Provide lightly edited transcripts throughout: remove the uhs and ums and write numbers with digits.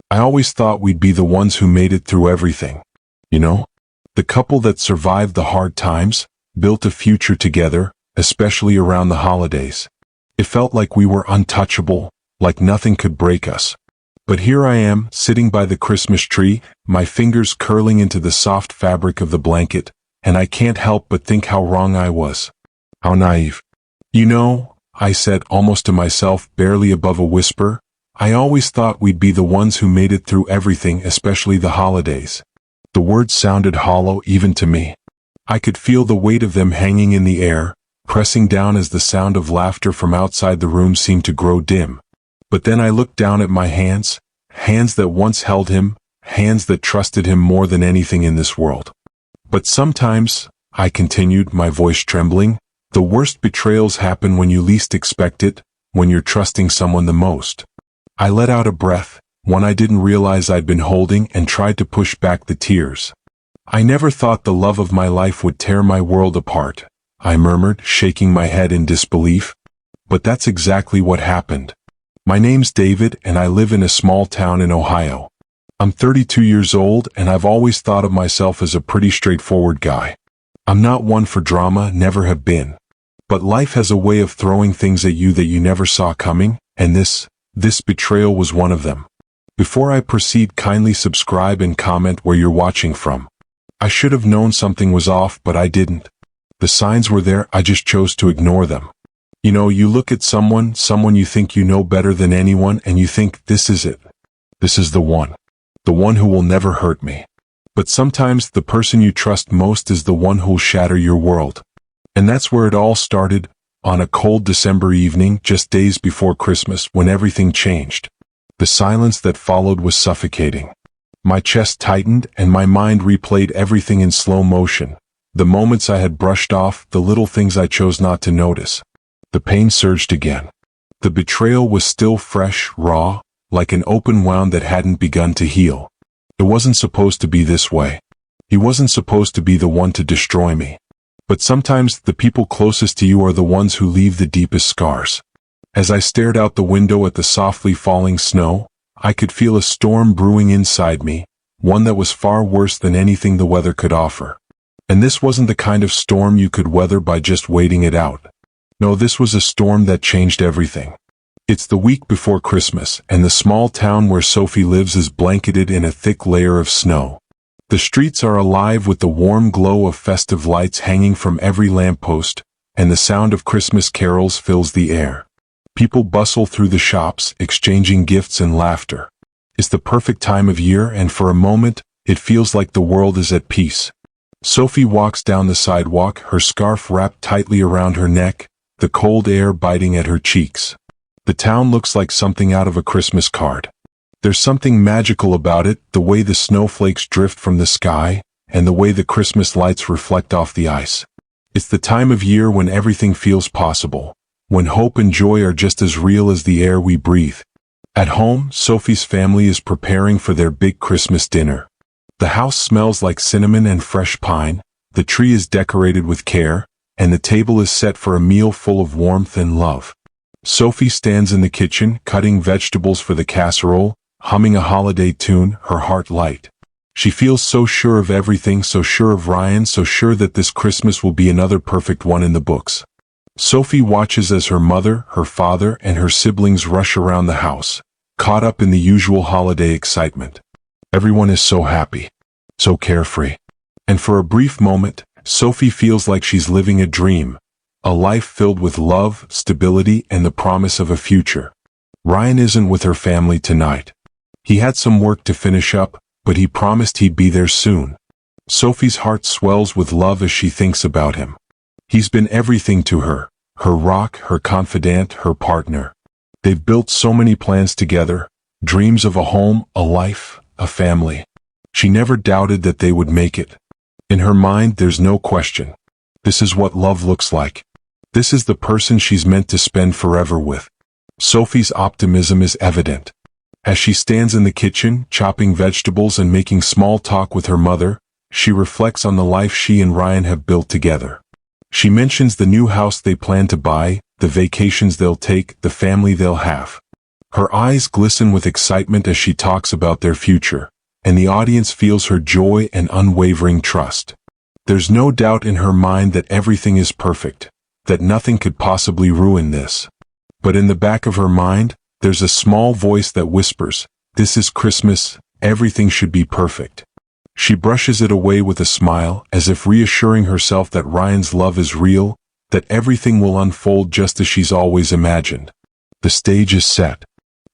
I always thought we'd be the ones who made it through everything. You know? The couple that survived the hard times, built a future together, especially around the holidays. It felt like we were untouchable, like nothing could break us. But here I am, sitting by the Christmas tree, my fingers curling into the soft fabric of the blanket, and I can't help but think how wrong I was. How naive. You know, I said almost to myself, barely above a whisper, I always thought we'd be the ones who made it through everything, especially the holidays. The words sounded hollow even to me. I could feel the weight of them hanging in the air, pressing down as the sound of laughter from outside the room seemed to grow dim. But then I looked down at my hands, hands that once held him, hands that trusted him more than anything in this world. But sometimes, I continued, my voice trembling, the worst betrayals happen when you least expect it, when you're trusting someone the most. I let out a breath, one I didn't realize I'd been holding, and tried to push back the tears. I never thought the love of my life would tear my world apart, I murmured, shaking my head in disbelief. But that's exactly what happened. My name's David, and I live in a small town in Ohio. I'm 32 years old, and I've always thought of myself as a pretty straightforward guy. I'm not one for drama, never have been. But life has a way of throwing things at you that you never saw coming, and this betrayal was one of them. Before I proceed, kindly subscribe and comment where you're watching from. I should have known something was off, but I didn't. The signs were there, I just chose to ignore them. You know, you look at someone you think you know better than anyone, and you think, this is it. This is the one. The one who will never hurt me. But sometimes the person you trust most is the one who'll shatter your world. And that's where it all started, on a cold December evening, just days before Christmas, when everything changed. The silence that followed was suffocating. My chest tightened, and my mind replayed everything in slow motion. The moments I had brushed off, the little things I chose not to notice. The pain surged again. The betrayal was still fresh, raw, like an open wound that hadn't begun to heal. It wasn't supposed to be this way. He wasn't supposed to be the one to destroy me. But sometimes the people closest to you are the ones who leave the deepest scars. As I stared out the window at the softly falling snow, I could feel a storm brewing inside me, one that was far worse than anything the weather could offer. And this wasn't the kind of storm you could weather by just waiting it out. No, this was a storm that changed everything. It's the week before Christmas, and the small town where Sophie lives is blanketed in a thick layer of snow. The streets are alive with the warm glow of festive lights hanging from every lamppost, and the sound of Christmas carols fills the air. People bustle through the shops, exchanging gifts and laughter. It's the perfect time of year, and for a moment, it feels like the world is at peace. Sophie walks down the sidewalk, her scarf wrapped tightly around her neck, the cold air biting at her cheeks. The town looks like something out of a Christmas card. There's something magical about it, the way the snowflakes drift from the sky, and the way the Christmas lights reflect off the ice. It's the time of year when everything feels possible, when hope and joy are just as real as the air we breathe. At home, Sophie's family is preparing for their big Christmas dinner. The house smells like cinnamon and fresh pine, the tree is decorated with care, and the table is set for a meal full of warmth and love. Sophie stands in the kitchen, cutting vegetables for the casserole, humming a holiday tune, her heart light. She feels so sure of everything, so sure of Ryan, so sure that this Christmas will be another perfect one in the books. Sophie watches as her mother, her father, and her siblings rush around the house, caught up in the usual holiday excitement. Everyone is so happy, so carefree. And for a brief moment, Sophie feels like she's living a dream, a life filled with love, stability, and the promise of a future. Ryan isn't with her family tonight. He had some work to finish up, but he promised he'd be there soon. Sophie's heart swells with love as she thinks about him. He's been everything to her, her rock, her confidant, her partner. They've built so many plans together, dreams of a home, a life, a family. She never doubted that they would make it. In her mind, there's no question. This is what love looks like. This is the person she's meant to spend forever with. Sophie's optimism is evident. As she stands in the kitchen, chopping vegetables and making small talk with her mother, she reflects on the life she and Ryan have built together. She mentions the new house they plan to buy, the vacations they'll take, the family they'll have. Her eyes glisten with excitement as she talks about their future, and the audience feels her joy and unwavering trust. There's no doubt in her mind that everything is perfect, that nothing could possibly ruin this. But in the back of her mind, there's a small voice that whispers, "This is Christmas, everything should be perfect." She brushes it away with a smile, as if reassuring herself that Ryan's love is real, that everything will unfold just as she's always imagined. The stage is set.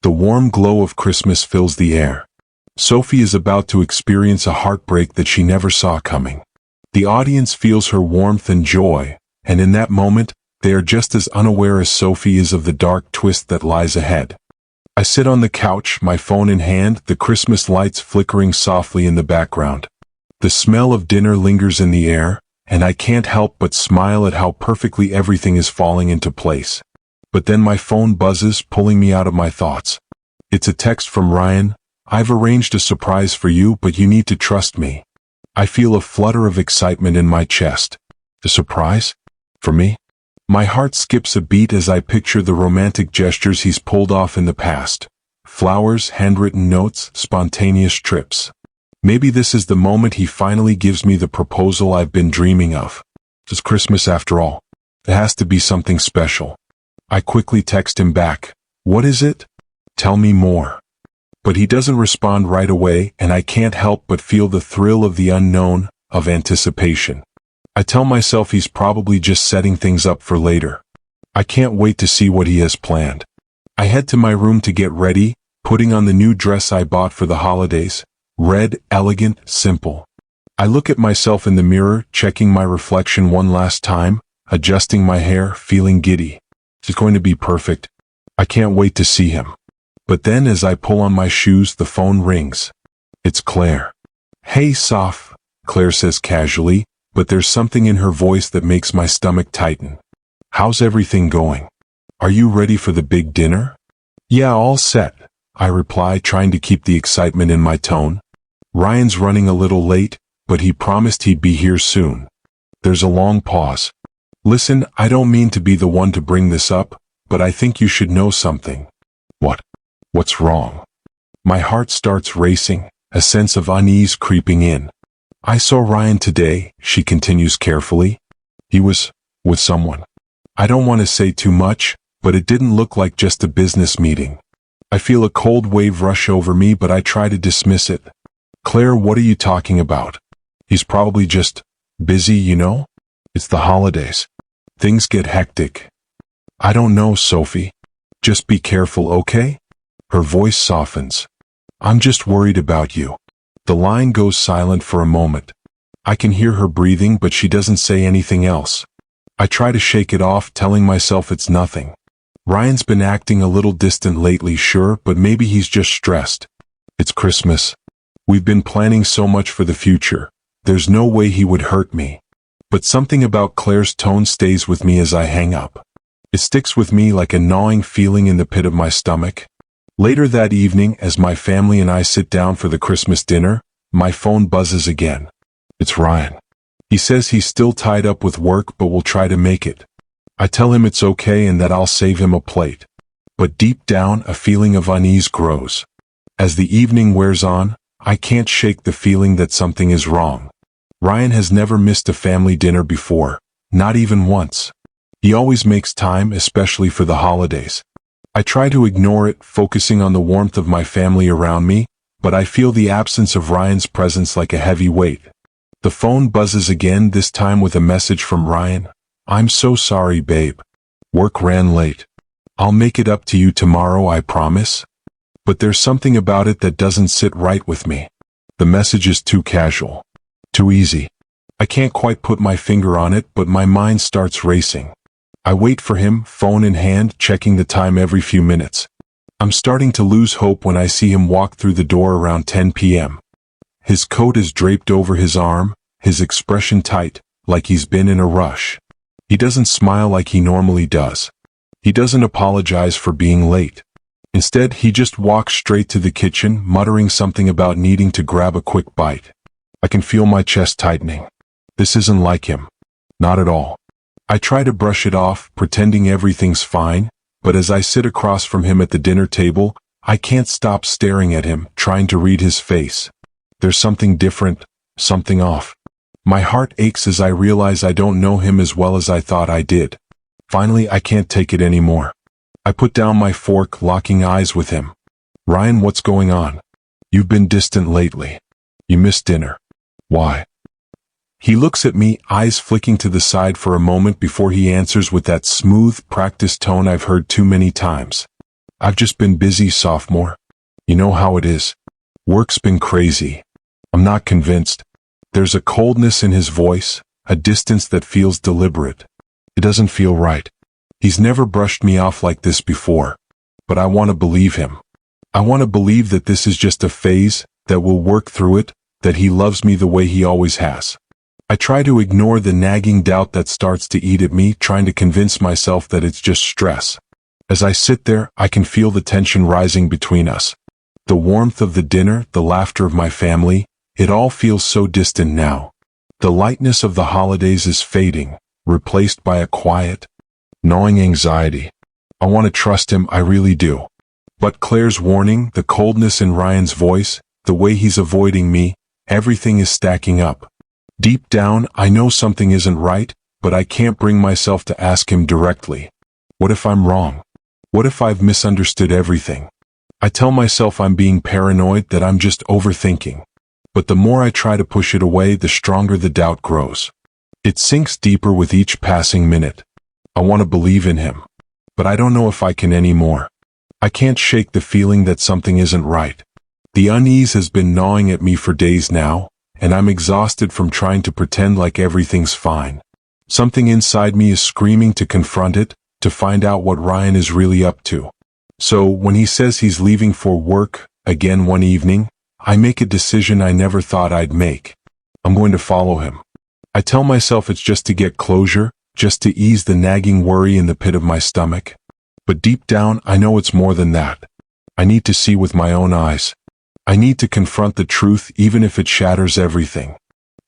The warm glow of Christmas fills the air. Sophie is about to experience a heartbreak that she never saw coming. The audience feels her warmth and joy, and in that moment, they are just as unaware as Sophie is of the dark twist that lies ahead. I sit on the couch, my phone in hand, the Christmas lights flickering softly in the background. The smell of dinner lingers in the air, and I can't help but smile at how perfectly everything is falling into place. But then my phone buzzes, pulling me out of my thoughts. It's a text from Ryan. "I've arranged a surprise for you, but you need to trust me." I feel a flutter of excitement in my chest. A surprise? For me? My heart skips a beat as I picture the romantic gestures he's pulled off in the past. Flowers, handwritten notes, spontaneous trips. Maybe this is the moment he finally gives me the proposal I've been dreaming of. It's Christmas after all. It has to be something special. I quickly text him back. "What is it? Tell me more." But he doesn't respond right away, and I can't help but feel the thrill of the unknown, of anticipation. I tell myself he's probably just setting things up for later. I can't wait to see what he has planned. I head to my room to get ready, putting on the new dress I bought for the holidays. Red, elegant, simple. I look at myself in the mirror, checking my reflection one last time, adjusting my hair, feeling giddy. It's going to be perfect. I can't wait to see him. But then as I pull on my shoes, the phone rings. It's Claire. "Hey, Soph," Claire says casually, but there's something in her voice that makes my stomach tighten. "How's everything going? Are you ready for the big dinner?" "Yeah, all set," I reply, trying to keep the excitement in my tone. "Ryan's running a little late, but he promised he'd be here soon." There's a long pause. "Listen, I don't mean to be the one to bring this up, but I think you should know something." "What? What's wrong?" My heart starts racing, a sense of unease creeping in. "I saw Ryan today," she continues carefully. "He was with someone. I don't want to say too much, but it didn't look like just a business meeting." I feel a cold wave rush over me, but I try to dismiss it. "Claire, what are you talking about? He's probably just busy, you know? It's the holidays. Things get hectic." "I don't know, Sophie. Just be careful, okay?" Her voice softens. "I'm just worried about you." The line goes silent for a moment. I can hear her breathing, but she doesn't say anything else. I try to shake it off, telling myself it's nothing. Ryan's been acting a little distant lately, sure, but maybe he's just stressed. It's Christmas. We've been planning so much for the future. There's no way he would hurt me. But something about Claire's tone stays with me as I hang up. It sticks with me like a gnawing feeling in the pit of my stomach. Later that evening, as my family and I sit down for the Christmas dinner, my phone buzzes again. It's Ryan. He says he's still tied up with work but will try to make it. I tell him it's okay and that I'll save him a plate. But deep down, a feeling of unease grows. As the evening wears on, I can't shake the feeling that something is wrong. Ryan has never missed a family dinner before, not even once. He always makes time, especially for the holidays. I try to ignore it, focusing on the warmth of my family around me, but I feel the absence of Ryan's presence like a heavy weight. The phone buzzes again, this time with a message from Ryan. "I'm so sorry, babe. Work ran late. I'll make it up to you tomorrow, I promise." But there's something about it that doesn't sit right with me. The message is too casual. Too easy. I can't quite put my finger on it, but my mind starts racing. I wait for him, phone in hand, checking the time every few minutes. I'm starting to lose hope when I see him walk through the door around 10 p.m. His coat is draped over his arm, his expression tight, like he's been in a rush. He doesn't smile like he normally does. He doesn't apologize for being late. Instead, he just walks straight to the kitchen, muttering something about needing to grab a quick bite. I can feel my chest tightening. This isn't like him. Not at all. I try to brush it off, pretending everything's fine, but as I sit across from him at the dinner table, I can't stop staring at him, trying to read his face. There's something different, something off. My heart aches as I realize I don't know him as well as I thought I did. Finally, I can't take it anymore. I put down my fork, locking eyes with him. Ryan, what's going on? You've been distant lately. You missed dinner. Why? He looks at me, eyes flicking to the side for a moment before he answers with that smooth, practiced tone I've heard too many times. I've just been busy, sophomore. You know how it is. Work's been crazy. I'm not convinced. There's a coldness in his voice, a distance that feels deliberate. It doesn't feel right. He's never brushed me off like this before. But I want to believe him. I want to believe that this is just a phase, that we'll work through it, that he loves me the way he always has. I try to ignore the nagging doubt that starts to eat at me, trying to convince myself that it's just stress. As I sit there, I can feel the tension rising between us. The warmth of the dinner, the laughter of my family, it all feels so distant now. The lightness of the holidays is fading, replaced by a quiet, gnawing anxiety. I want to trust him, I really do. But Claire's warning, the coldness in Ryan's voice, the way he's avoiding me, everything is stacking up. Deep down, I know something isn't right, but I can't bring myself to ask him directly. What if I'm wrong? What if I've misunderstood everything? I tell myself I'm being paranoid, that I'm just overthinking. But the more I try to push it away, the stronger the doubt grows. It sinks deeper with each passing minute. I want to believe in him. But I don't know if I can anymore. I can't shake the feeling that something isn't right. The unease has been gnawing at me for days now, and I'm exhausted from trying to pretend like everything's fine. Something inside me is screaming to confront it, to find out what Ryan is really up to. So, when he says he's leaving for work, again one evening, I make a decision I never thought I'd make. I'm going to follow him. I tell myself it's just to get closure, just to ease the nagging worry in the pit of my stomach. But deep down, I know it's more than that. I need to see with my own eyes. I need to confront the truth even if it shatters everything.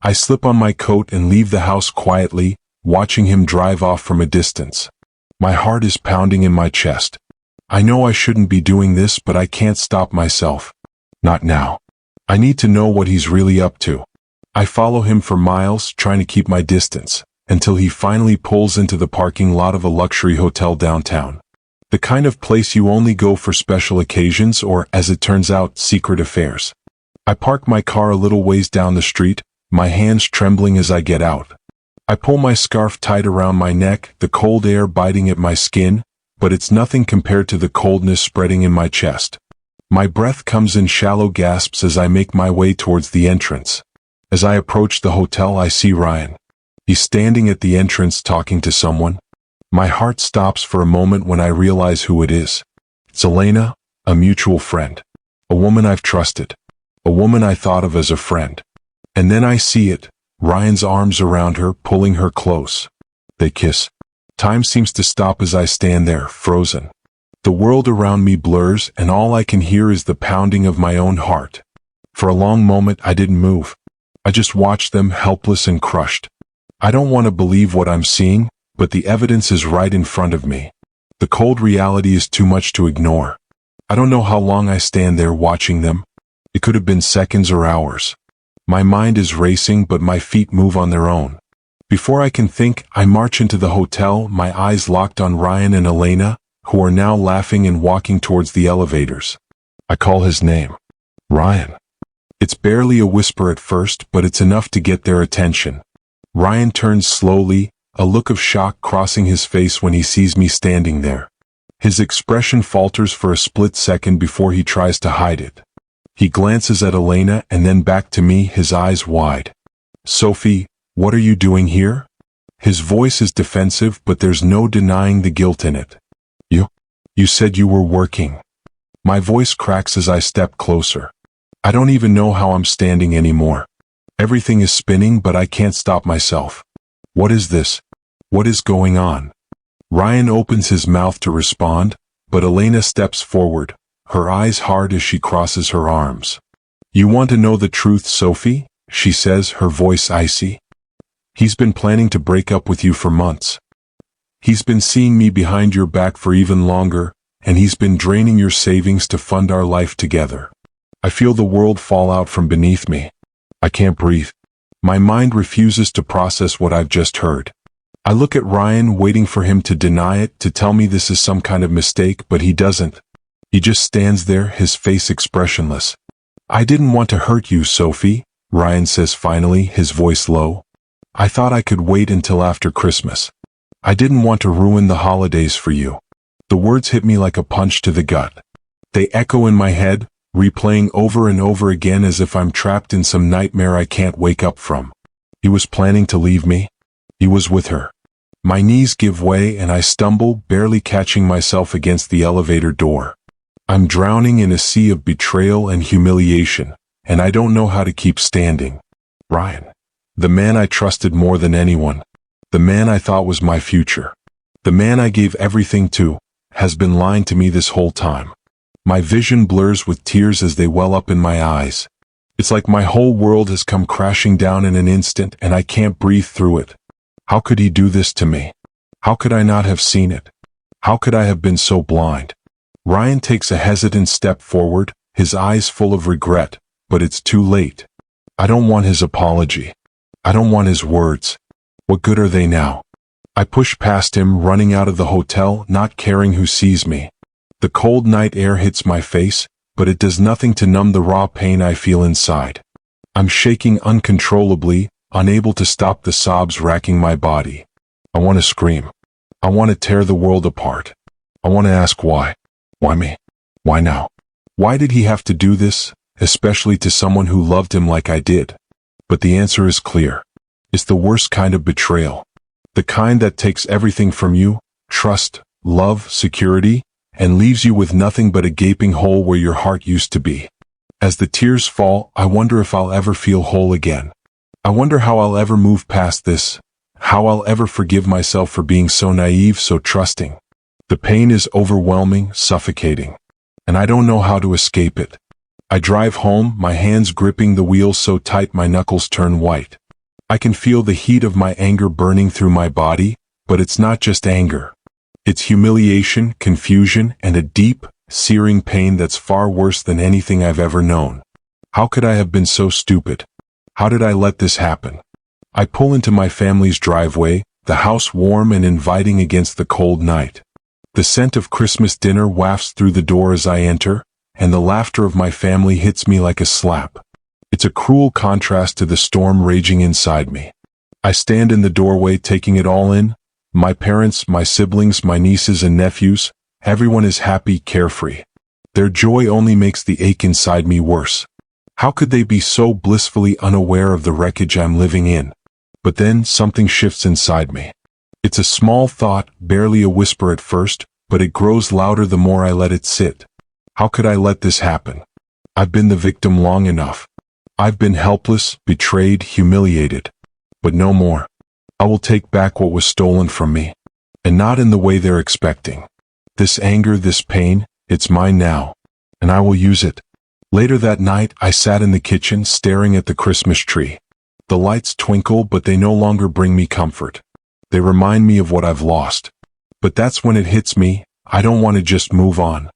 I slip on my coat and leave the house quietly, watching him drive off from a distance. My heart is pounding in my chest. I know I shouldn't be doing this, but I can't stop myself. Not now. I need to know what he's really up to. I follow him for miles, trying to keep my distance, until he finally pulls into the parking lot of a luxury hotel downtown. The kind of place you only go for special occasions or, as it turns out, secret affairs. I park my car a little ways down the street, my hands trembling as I get out. I pull my scarf tight around my neck, the cold air biting at my skin, but it's nothing compared to the coldness spreading in my chest. My breath comes in shallow gasps as I make my way towards the entrance. As I approach the hotel, I see Ryan. He's standing at the entrance talking to someone. My heart stops for a moment when I realize who it is. It's Elena, a mutual friend. A woman I've trusted. A woman I thought of as a friend. And then I see it, Ryan's arms around her, pulling her close. They kiss. Time seems to stop as I stand there, frozen. The world around me blurs, and all I can hear is the pounding of my own heart. For a long moment, I didn't move. I just watched them, helpless and crushed. I don't want to believe what I'm seeing, but the evidence is right in front of me. The cold reality is too much to ignore. I don't know how long I stand there watching them. It could have been seconds or hours. My mind is racing, but my feet move on their own. Before I can think, I march into the hotel, my eyes locked on Ryan and Elena, who are now laughing and walking towards the elevators. I call his name. Ryan. It's barely a whisper at first, but it's enough to get their attention. Ryan turns slowly, a look of shock crossing his face when he sees me standing there. His expression falters for a split second before he tries to hide it. He glances at Elena and then back to me, his eyes wide. Sophie, what are you doing here? His voice is defensive, but there's no denying the guilt in it. You said you were working. My voice cracks as I step closer. I don't even know how I'm standing anymore. Everything is spinning, but I can't stop myself. What is this? What is going on? Ryan opens his mouth to respond, but Elena steps forward, her eyes hard as she crosses her arms. You want to know the truth, Sophie? She says, her voice icy. He's been planning to break up with you for months. He's been seeing me behind your back for even longer, and he's been draining your savings to fund our life together. I feel the world fall out from beneath me. I can't breathe. My mind refuses to process what I've just heard. I look at Ryan, waiting for him to deny it, to tell me this is some kind of mistake, but he doesn't. He just stands there, his face expressionless. I didn't want to hurt you, Sophie, Ryan says finally, his voice low. I thought I could wait until after Christmas. I didn't want to ruin the holidays for you. The words hit me like a punch to the gut. They echo in my head, replaying over and over again as if I'm trapped in some nightmare I can't wake up from. He was planning to leave me. He was with her. My knees give way and I stumble, barely catching myself against the elevator door. I'm drowning in a sea of betrayal and humiliation, and I don't know how to keep standing. Ryan, the man I trusted more than anyone, the man I thought was my future, the man I gave everything to, has been lying to me this whole time. My vision blurs with tears as they well up in my eyes. It's like my whole world has come crashing down in an instant and I can't breathe through it. How could he do this to me? How could I not have seen it? How could I have been so blind? Ryan takes a hesitant step forward, his eyes full of regret, but it's too late. I don't want his apology. I don't want his words. What good are they now? I push past him, running out of the hotel, not caring who sees me. The cold night air hits my face, but it does nothing to numb the raw pain I feel inside. I'm shaking uncontrollably, unable to stop the sobs racking my body. I want to scream. I want to tear the world apart. I want to ask why. Why me? Why now? Why did he have to do this, especially to someone who loved him like I did? But the answer is clear. It's the worst kind of betrayal. The kind that takes everything from you, trust, love, security, and leaves you with nothing but a gaping hole where your heart used to be. As the tears fall, I wonder if I'll ever feel whole again. I wonder how I'll ever move past this, how I'll ever forgive myself for being so naive, so trusting. The pain is overwhelming, suffocating, and I don't know how to escape it. I drive home, my hands gripping the wheel so tight my knuckles turn white. I can feel the heat of my anger burning through my body, but it's not just anger. It's humiliation, confusion, and a deep, searing pain that's far worse than anything I've ever known. How could I have been so stupid? How did I let this happen? I pull into my family's driveway, the house warm and inviting against the cold night. The scent of Christmas dinner wafts through the door as I enter, and the laughter of my family hits me like a slap. It's a cruel contrast to the storm raging inside me. I stand in the doorway taking it all in. My parents, my siblings, my nieces and nephews, everyone is happy, carefree. Their joy only makes the ache inside me worse. How could they be so blissfully unaware of the wreckage I'm living in? But then something shifts inside me. It's a small thought, barely a whisper at first, but it grows louder the more I let it sit. How could I let this happen? I've been the victim long enough. I've been helpless, betrayed, humiliated. But no more. I will take back what was stolen from me. And not in the way they're expecting. This anger, this pain, it's mine now. And I will use it. Later that night, I sat in the kitchen staring at the Christmas tree. The lights twinkle, but they no longer bring me comfort. They remind me of what I've lost. But that's when it hits me, I don't want to just move on.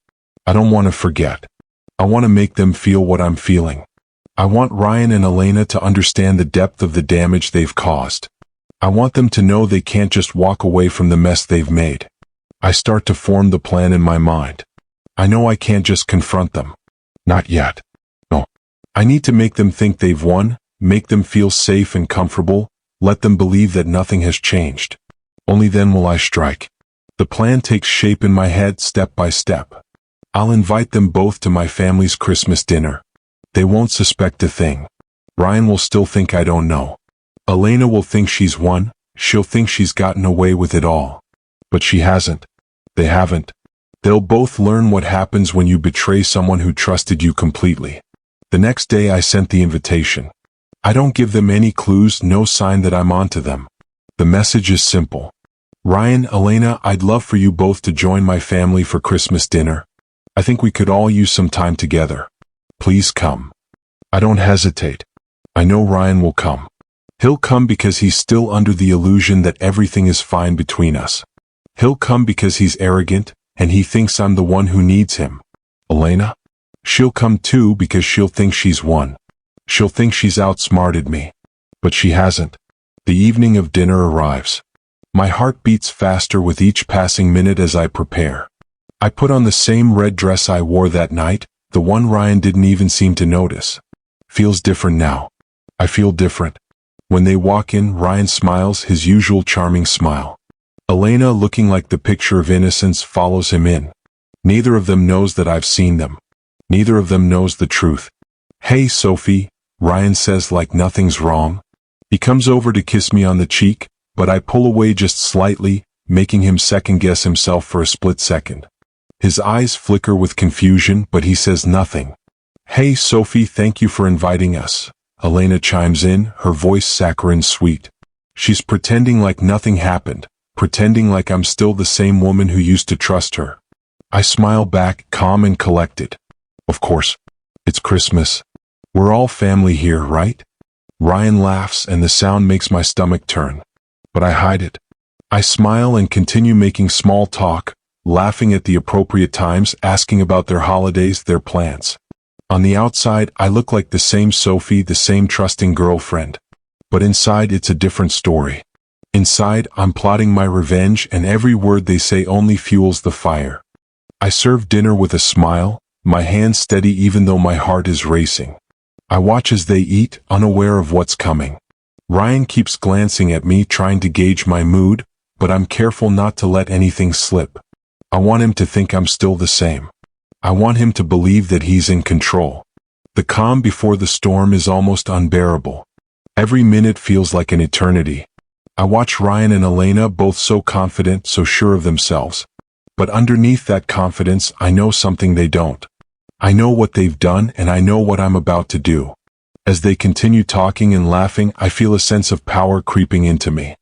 I don't want to forget. I want to make them feel what I'm feeling. I want Ryan and Elena to understand the depth of the damage they've caused. I want them to know they can't just walk away from the mess they've made. I start to form the plan in my mind. I know I can't just confront them. Not yet. No. I need to make them think they've won, make them feel safe and comfortable, let them believe that nothing has changed. Only then will I strike. The plan takes shape in my head step by step. I'll invite them both to my family's Christmas dinner. They won't suspect a thing. Ryan will still think I don't know. Elena will think she's won, she'll think she's gotten away with it all. But she hasn't. They haven't. They'll both learn what happens when you betray someone who trusted you completely. The next day I sent the invitation. I don't give them any clues, no sign that I'm onto them. The message is simple. Ryan, Elena, I'd love for you both to join my family for Christmas dinner. I think we could all use some time together. Please come. I don't hesitate. I know Ryan will come. He'll come because he's still under the illusion that everything is fine between us. He'll come because he's arrogant, and he thinks I'm the one who needs him. Elena? She'll come too because she'll think she's won. She'll think she's outsmarted me. But she hasn't. The evening of dinner arrives. My heart beats faster with each passing minute as I prepare. I put on the same red dress I wore that night, the one Ryan didn't even seem to notice. Feels different now. I feel different. When they walk in, Ryan smiles, his usual charming smile. Elena, looking like the picture of innocence, follows him in. Neither of them knows that I've seen them. Neither of them knows the truth. "Hey, Sophie," Ryan says like nothing's wrong. He comes over to kiss me on the cheek, but I pull away just slightly, making him second-guess himself for a split second. His eyes flicker with confusion, but he says nothing. "Hey, Sophie, thank you for inviting us," Elena chimes in, her voice saccharine sweet. She's pretending like nothing happened, pretending like I'm still the same woman who used to trust her. I smile back, calm and collected. "Of course. It's Christmas. We're all family here, right?" Ryan laughs, and the sound makes my stomach turn. But I hide it. I smile and continue making small talk, laughing at the appropriate times, asking about their holidays, their plans. On the outside, I look like the same Sophie, the same trusting girlfriend. But inside, it's a different story. Inside, I'm plotting my revenge, and every word they say only fuels the fire. I serve dinner with a smile, my hands steady even though my heart is racing. I watch as they eat, unaware of what's coming. Ryan keeps glancing at me, trying to gauge my mood, but I'm careful not to let anything slip. I want him to think I'm still the same. I want him to believe that he's in control. The calm before the storm is almost unbearable. Every minute feels like an eternity. I watch Ryan and Elena, both so confident, so sure of themselves. But underneath that confidence, I know something they don't. I know what they've done, and I know what I'm about to do. As they continue talking and laughing, I feel a sense of power creeping into me.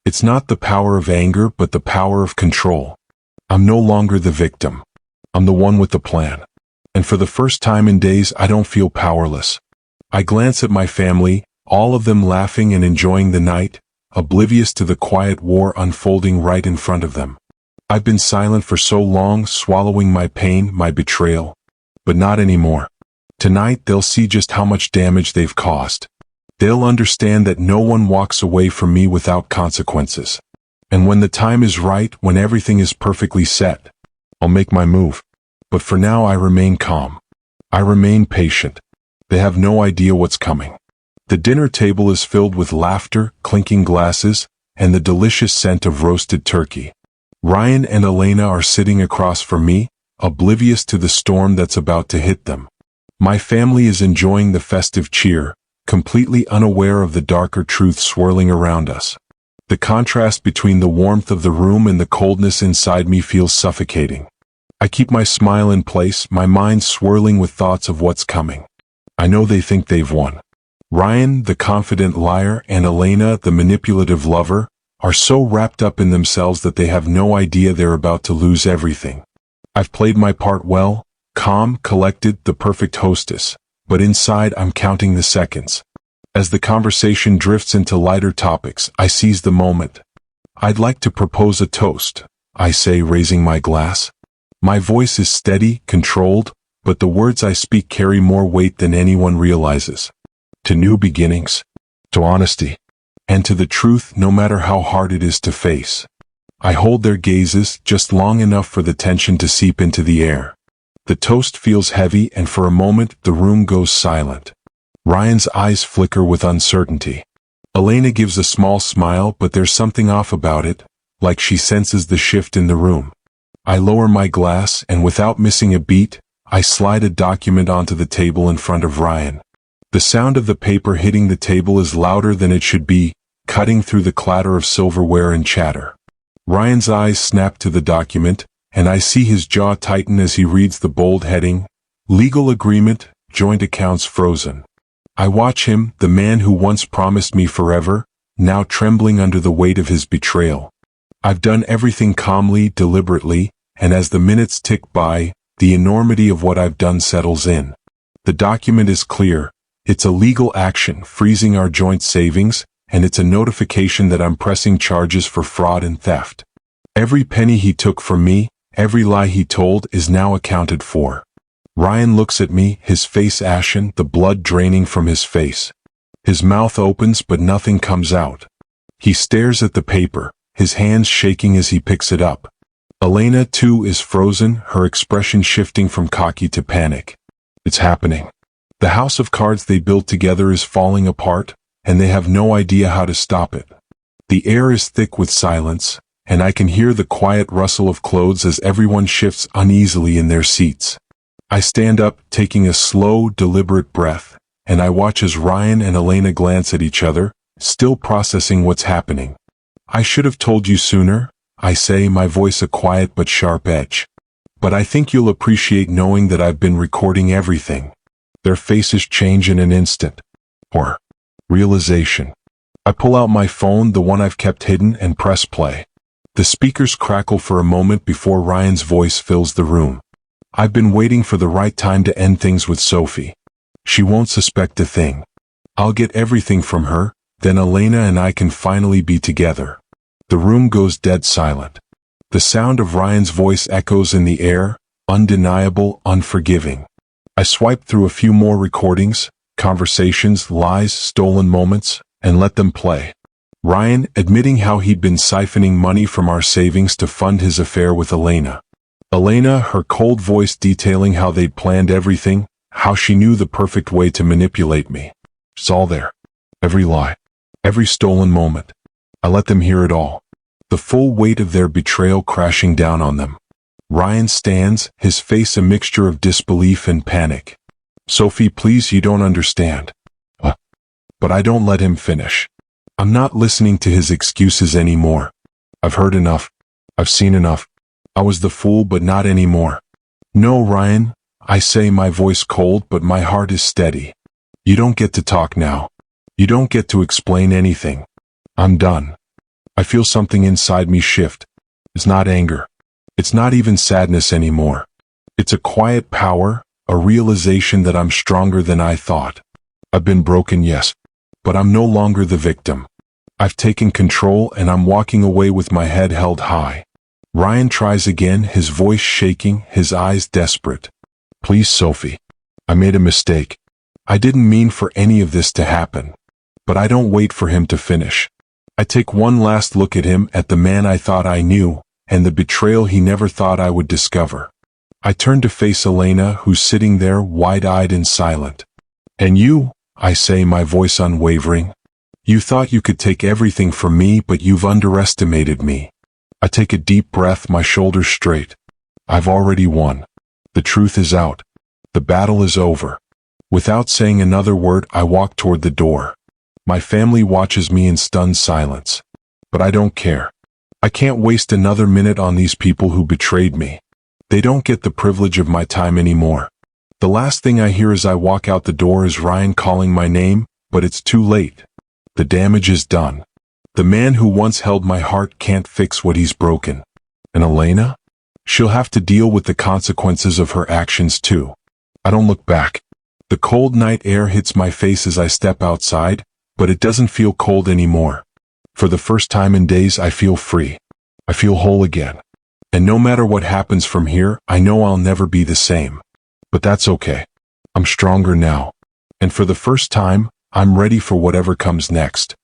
It's not the power of anger, but the power of control. I'm no longer the victim. I'm the one with the plan. And for the first time in days, I don't feel powerless. I glance at my family, all of them laughing and enjoying the night, oblivious to the quiet war unfolding right in front of them. I've been silent for so long, swallowing my pain, my betrayal. But not anymore. Tonight they'll see just how much damage they've caused. They'll understand that no one walks away from me without consequences. And when the time is right, when everything is perfectly set, I'll make my move. But for now I remain calm. I remain patient. They have no idea what's coming. The dinner table is filled with laughter, clinking glasses, and the delicious scent of roasted turkey. Ryan and Elena are sitting across from me, oblivious to the storm that's about to hit them. My family is enjoying the festive cheer, completely unaware of the darker truth swirling around us. The contrast between the warmth of the room and the coldness inside me feels suffocating. I keep my smile in place, my mind swirling with thoughts of what's coming. I know they think they've won. Ryan, the confident liar, and Elena, the manipulative lover, are so wrapped up in themselves that they have no idea they're about to lose everything. I've played my part well, calm, collected, the perfect hostess, but inside I'm counting the seconds. As the conversation drifts into lighter topics, I seize the moment. "I'd like to propose a toast," I say, raising my glass. My voice is steady, controlled, but the words I speak carry more weight than anyone realizes. To new beginnings, to honesty, and to the truth, no matter how hard it is to face. I hold their gazes just long enough for the tension to seep into the air. The toast feels heavy, and for a moment the room goes silent. Ryan's eyes flicker with uncertainty. Elena gives a small smile, but there's something off about it, like she senses the shift in the room. I lower my glass, and without missing a beat, I slide a document onto the table in front of Ryan. The sound of the paper hitting the table is louder than it should be, cutting through the clatter of silverware and chatter. Ryan's eyes snap to the document, and I see his jaw tighten as he reads the bold heading, "Legal Agreement, Joint Accounts Frozen." I watch him, the man who once promised me forever, now trembling under the weight of his betrayal. I've done everything calmly, deliberately, and as the minutes tick by, the enormity of what I've done settles in. The document is clear. It's a legal action freezing our joint savings, and it's a notification that I'm pressing charges for fraud and theft. Every penny he took from me, every lie he told is now accounted for. Ryan looks at me, his face ashen, the blood draining from his face. His mouth opens but nothing comes out. He stares at the paper, his hands shaking as he picks it up. Elena, too, is frozen, her expression shifting from cocky to panic. It's happening. The house of cards they built together is falling apart, and they have no idea how to stop it. The air is thick with silence, and I can hear the quiet rustle of clothes as everyone shifts uneasily in their seats. I stand up, taking a slow, deliberate breath, and I watch as Ryan and Elena glance at each other, still processing what's happening. I should have told you sooner, I say, my voice a quiet but sharp edge. But I think you'll appreciate knowing that I've been recording everything. Their faces change in an instant. Or realization. I pull out my phone, the one I've kept hidden, and press play. The speakers crackle for a moment before Ryan's voice fills the room. I've been waiting for the right time to end things with Sophie. She won't suspect a thing. I'll get everything from her, then Elena and I can finally be together. The room goes dead silent. The sound of Ryan's voice echoes in the air, undeniable, unforgiving. I swipe through a few more recordings, conversations, lies, stolen moments, and let them play. Ryan admitting how he'd been siphoning money from our savings to fund his affair with Elena. Elena, her cold voice detailing how they'd planned everything, how she knew the perfect way to manipulate me. It's all there. Every lie. Every stolen moment. I let them hear it all. The full weight of their betrayal crashing down on them. Ryan stands, his face a mixture of disbelief and panic. Sophie, please, you don't understand. But I don't let him finish. I'm not listening to his excuses anymore. I've heard enough. I've seen enough. I was the fool, but not anymore. No, Ryan, I say, my voice cold, but my heart is steady. You don't get to talk now. You don't get to explain anything. I'm done. I feel something inside me shift. It's not anger. It's not even sadness anymore. It's a quiet power, a realization that I'm stronger than I thought. I've been broken, yes, but I'm no longer the victim. I've taken control and I'm walking away with my head held high. Ryan tries again, his voice shaking, his eyes desperate. Please, Sophie. I made a mistake. I didn't mean for any of this to happen. But I don't wait for him to finish. I take one last look at him, at the man I thought I knew, and the betrayal he never thought I would discover. I turn to face Elena, who's sitting there, wide-eyed and silent. And you, I say, my voice unwavering. You thought you could take everything from me, but you've underestimated me. I take a deep breath, my shoulders straight. I've already won. The truth is out. The battle is over. Without saying another word, I walk toward the door. My family watches me in stunned silence. But I don't care. I can't waste another minute on these people who betrayed me. They don't get the privilege of my time anymore. The last thing I hear as I walk out the door is Ryan calling my name, but it's too late. The damage is done. The man who once held my heart can't fix what he's broken. And Elena? She'll have to deal with the consequences of her actions too. I don't look back. The cold night air hits my face as I step outside, but it doesn't feel cold anymore. For the first time in days, I feel free. I feel whole again. And no matter what happens from here, I know I'll never be the same. But that's okay. I'm stronger now. And for the first time, I'm ready for whatever comes next.